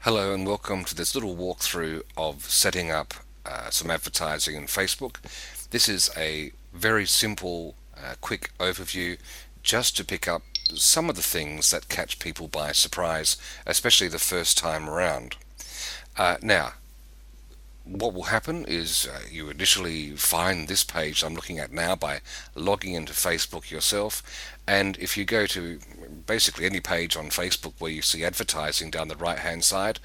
Hello and welcome to this little walkthrough of setting up some advertising in Facebook. This is a very simple, quick overview just to pick up some of the things that catch people by surprise, especially the first time around. Now, what will happen is you initially find this page I'm looking at now by logging into Facebook yourself, and if you go to basically any page on Facebook where you see advertising down the right hand side,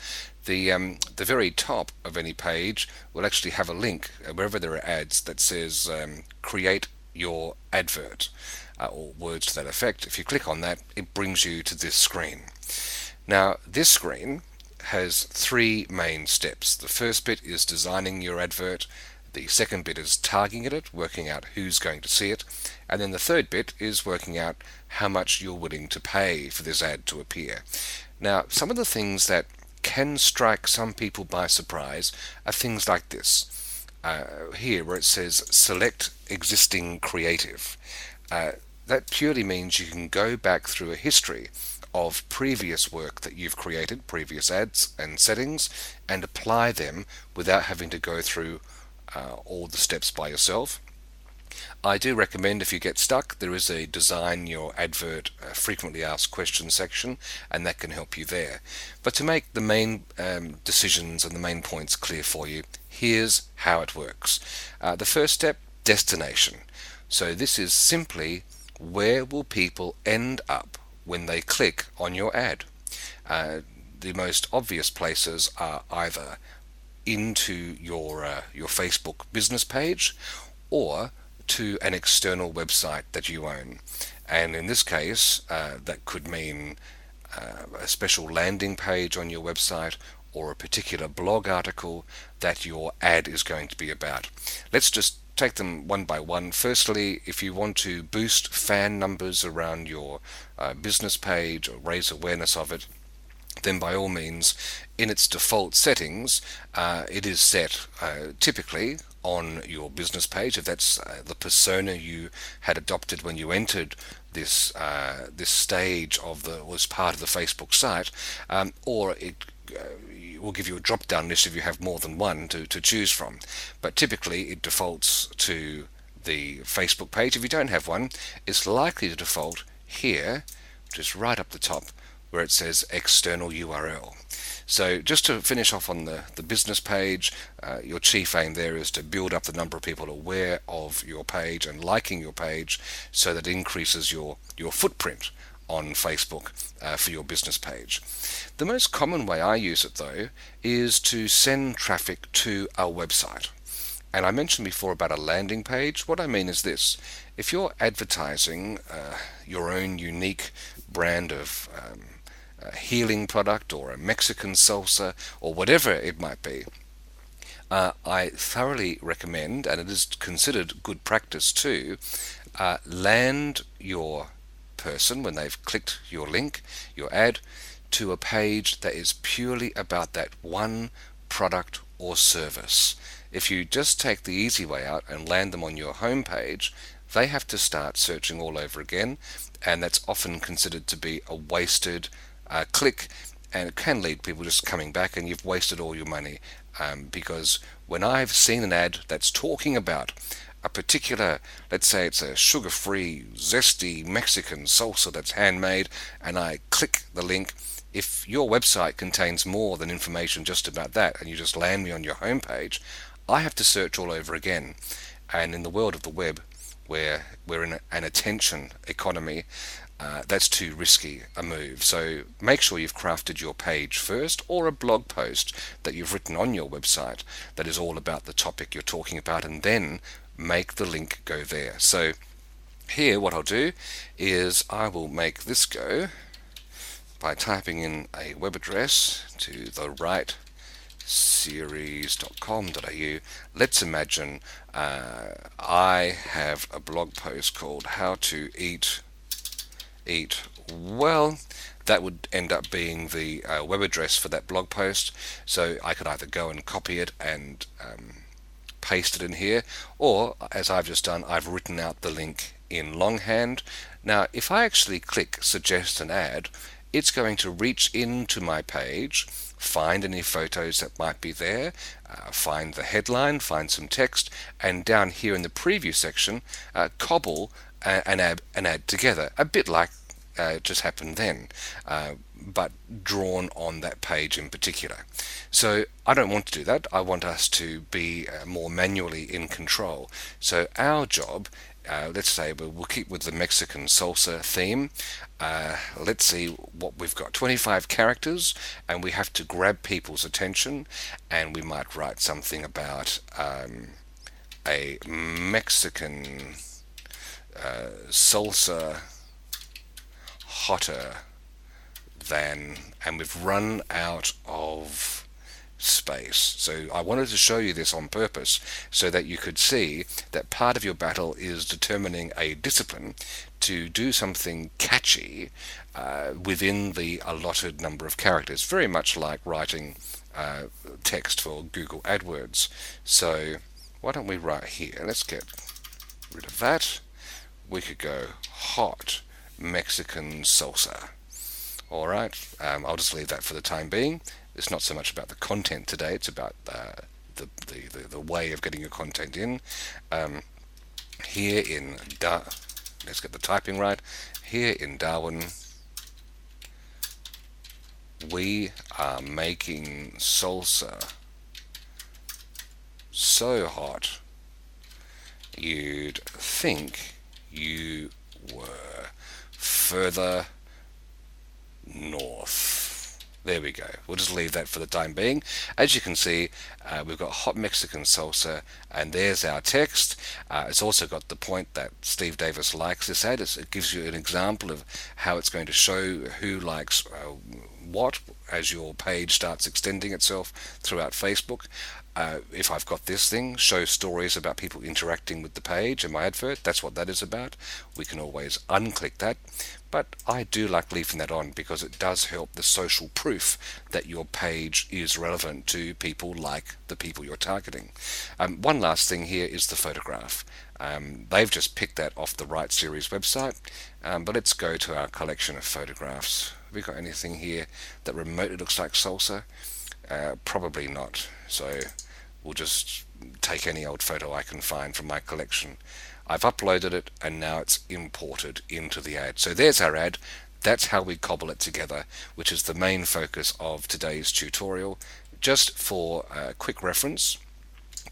the very top of any page will actually have a link wherever there are ads that says create your advert, or words to that effect. If you click on that, it brings you to this screen. Now, this screen has three main steps. The first bit is designing your advert. The second bit is targeting it, working out who's going to see it. And then the third bit is working out how much you're willing to pay for this ad to appear. Now, some of the things that can strike some people by surprise are things like this. Here, where it says select existing creative. That purely means you can go back through a history of previous work that you've created, previous ads and settings, and apply them without having to go through all the steps by yourself. I do recommend, if you get stuck, there is a design your advert frequently asked questions section, and that can help you there. But to make the main decisions and the main points clear for you, here's how it works. The first step, destination. So this is simply where will people end up when they click on your ad. The most obvious places are either into your Facebook business page or to an external website that you own. And in this case, that could mean a special landing page on your website or a particular blog article that your ad is going to be about. Let's just take them one by one. Firstly, if you want to boost fan numbers around your business page or raise awareness of it, then by all means, in its default settings, it is set typically on your business page, if that's the persona you had adopted when you entered this stage of was part of the Facebook site, or it will give you a drop down list if you have more than one to choose from. But typically it defaults to the Facebook page. If you don't have one, it's likely to default here, which is right up the top, where it says external URL. So just to finish off on the business page, your chief aim there is to build up the number of people aware of your page and liking your page, so that it increases your footprint on Facebook for your business page. The most common way I use it, though, is to send traffic to a website. And I mentioned before about a landing page. What I mean is this: if you're advertising your own unique brand of a healing product or a Mexican salsa or whatever it might be, I thoroughly recommend, and it is considered good practice too, land your person, when they've clicked your link, your ad, to a page that is purely about that one product or service. If you just take the easy way out and land them on your home page, they have to start searching all over again, and that's often considered to be a wasted click, and it can lead people just coming back, and you've wasted all your money. Because when I've seen an ad that's talking about a particular, let's say it's a sugar-free, zesty Mexican salsa that's handmade, and I click the link, if your website contains more than information just about that, and you just land me on your homepage, I have to search all over again. And in the world of the web, where we're in an attention economy, that's too risky a move. So make sure you've crafted your page first, or a blog post that you've written on your website that is all about the topic you're talking about, and then make the link go there. So here what I'll do is I will make this go by typing in a web address to the right series.com.au. Let's imagine I have a blog post called How to Eat Well. That would end up being the web address for that blog post. So I could either go and copy it and paste it in here, or as I've just done, I've written out the link in longhand. Now if I actually click suggest an ad, it's going to reach into my page find any photos that might be there, find the headline, find some text, and down here in the preview section, cobble an ad together, a bit like just happened then, but drawn on that page in particular. So I don't want to do that. I want us to be more manually in control. So our job, let's say we'll keep with the Mexican salsa theme. Let's see what we've got. 25 characters, and we have to grab people's attention, and we might write something about a Mexican salsa hotter than, and we've run out of space. So I wanted to show you this on purpose so that you could see that part of your battle is determining a discipline to do something catchy within the allotted number of characters, very much like writing text for Google AdWords. So why don't we write here, let's get rid of that. We could go hot Mexican salsa. All right, I'll just leave that for the time being. It's not so much about the content today; it's about the way of getting your content in. Here in let's get the typing right. Here in Darwin, we are making salsa so hot you'd think you were further north. There we go. We'll just leave that for the time being. As you can see, we've got hot Mexican salsa, and there's our text. It's also got the point that Steve Davis likes this ad. It gives you an example of how it's going to show who likes what as your page starts extending itself throughout Facebook. If I've got this thing, show stories about people interacting with the page in my advert, that's what that is about. We can always unclick that, but I do like leaving that on because it does help the social proof that your page is relevant to people like the people you're targeting. One last thing here is the photograph. They've just picked that off the Right Series website, but let's go to our collection of photographs. Have we got anything here that remotely looks like salsa? Probably not. So we'll just take any old photo I can find from my collection. I've uploaded it and now it's imported into the ad. So there's our ad. That's how we cobble it together, which is the main focus of today's tutorial. Just for quick reference,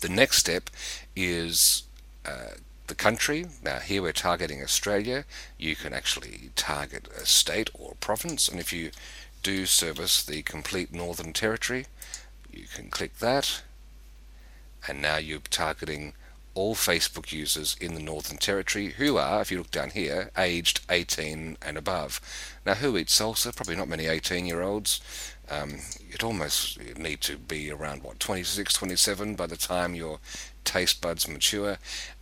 the next step is the country. Now here we're targeting Australia. You can actually target a state or a province, and if you do service the complete Northern Territory, you can click that, and now you're targeting all Facebook users in the Northern Territory who are, if you look down here, aged 18 and above. Now who eats salsa? Probably not many 18-year-olds. You'd almost need to be around, 26, 27 by the time your taste buds mature.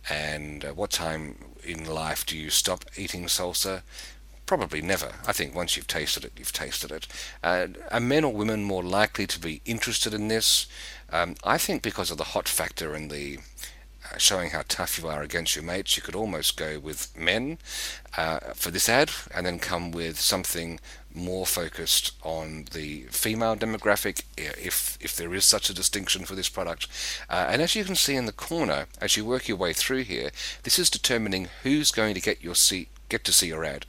And what time in life do you stop eating salsa? Probably never. I think once you've tasted it, you've tasted it. Are men or women more likely to be interested in this? I think because of the hot factor and the showing how tough you are against your mates, you could almost go with men for this ad, and then come with something more focused on the female demographic, if there is such a distinction for this product. And as you can see in the corner, as you work your way through here, this is determining who's going to get to see your ad.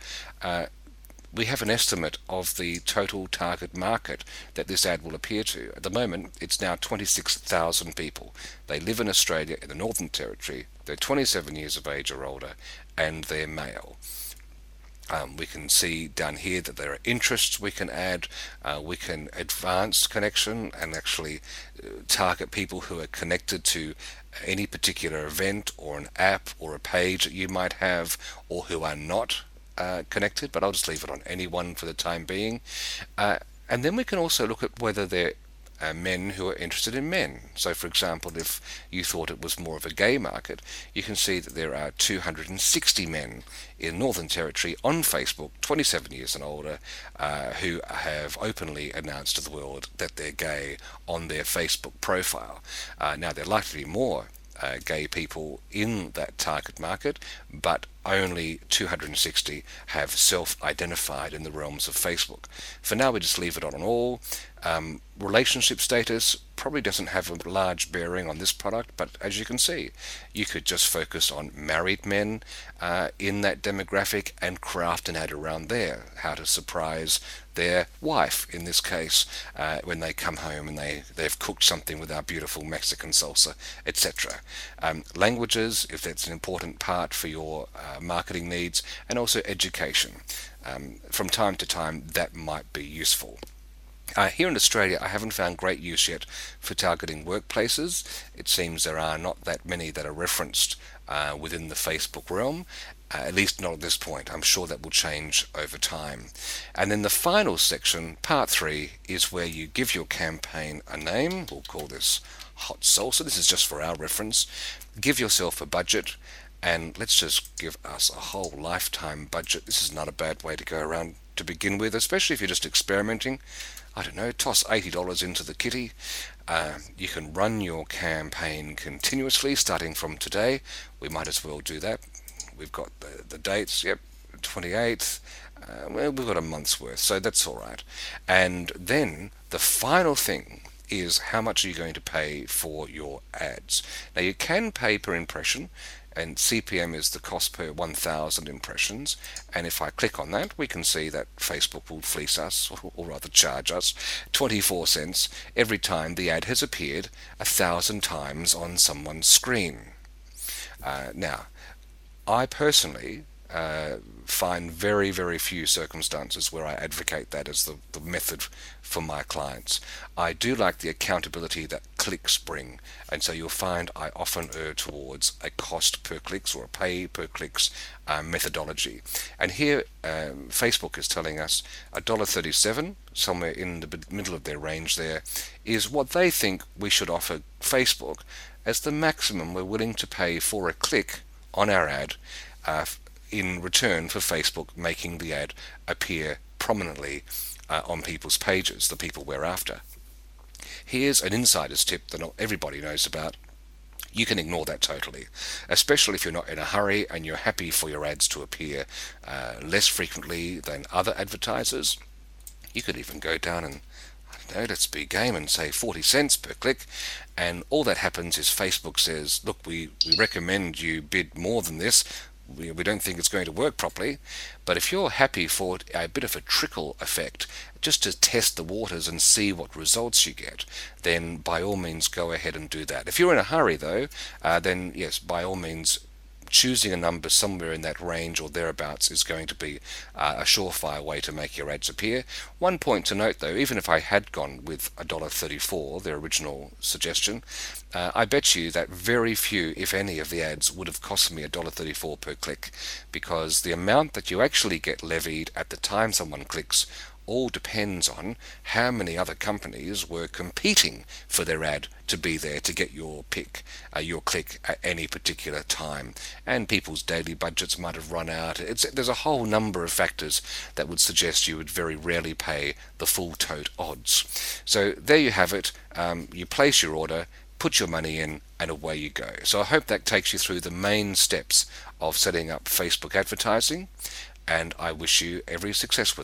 We have an estimate of the total target market that this ad will appear to. At the moment, it's now 26,000 people. They live in Australia, in the Northern Territory. They're 27 years of age or older, and they're male. We can see down here that there are interests we can add. We can advance connection and actually target people who are connected to any particular event or an app or a page that you might have, or who are not connected, but I'll just leave it on anyone for the time being. And then we can also look at whether they're men who are interested in men. So for example, if you thought it was more of a gay market, you can see that there are 260 men in Northern Territory on Facebook, 27 years and older, who have openly announced to the world that they're gay on their Facebook profile. Now there are likely to be more gay people in that target market, but only 260 have self-identified in the realms of Facebook. For now, we just leave it on all. Relationship status probably doesn't have a large bearing on this product, but as you can see, you could just focus on married men in that demographic and craft an ad around there. How to surprise their wife, in this case, when they come home and they've cooked something with our beautiful Mexican salsa, etc. Languages, if that's an important part for your marketing needs, and also education. From time to time, that might be useful. Here in Australia, I haven't found great use yet for targeting workplaces. It seems there are not that many that are referenced within the Facebook realm, at least not at this point. I'm sure that will change over time. And then the final section, part 3, is where you give your campaign a name. We'll call this Hot Salsa. This is just for our reference. Give yourself a budget, and let's just give us a whole lifetime budget. This is not a bad way to go around to begin with, especially if you're just experimenting. I don't know, toss $80 into the kitty. You can run your campaign continuously starting from today. We might as well do that. We've got the dates, yep, 28th. Well, we've got a month's worth, so that's all right. And then the final thing is, how much are you going to pay for your ads? Now, you can pay per impression, and CPM is the cost per 1,000 impressions. And if I click on that, we can see that Facebook will fleece us, or rather charge us, 24 cents every time the ad has appeared 1,000 times on someone's screen. Now, I personally find very, very few circumstances where I advocate that as the method for my clients. I do like the accountability that clicks bring, and so you'll find I often err towards a cost per clicks or a pay per clicks methodology. And here Facebook is telling us $1.37, somewhere in the middle of their range there, is what they think we should offer Facebook as the maximum we're willing to pay for a click on our ad, in return for Facebook making the ad appear prominently on people's pages, the people we're after. Here's an insider's tip that not everybody knows about. You can ignore that totally, especially if you're not in a hurry and you're happy for your ads to appear less frequently than other advertisers. You could even go down and, I don't know, let's be game and say 40 cents per click, and all that happens is Facebook says, look, we recommend you bid more than this. We don't think it's going to work properly. But if you're happy for a bit of a trickle effect, just to test the waters and see what results you get, then by all means go ahead and do that. If you're in a hurry though, then yes, by all means, choosing a number somewhere in that range or thereabouts is going to be a surefire way to make your ads appear. One point to note though, even if I had gone with $1.34, their original suggestion, I bet you that very few, if any, of the ads would have cost me $1.34 per click, because the amount that you actually get levied at the time someone clicks all depends on how many other companies were competing for their ad to be there to get your pick, your click at any particular time. And people's daily budgets might have run out. There's a whole number of factors that would suggest you would very rarely pay the full tote odds. So there you have it. You place your order, put your money in, and away you go. So I hope that takes you through the main steps of setting up Facebook advertising, and I wish you every success with it.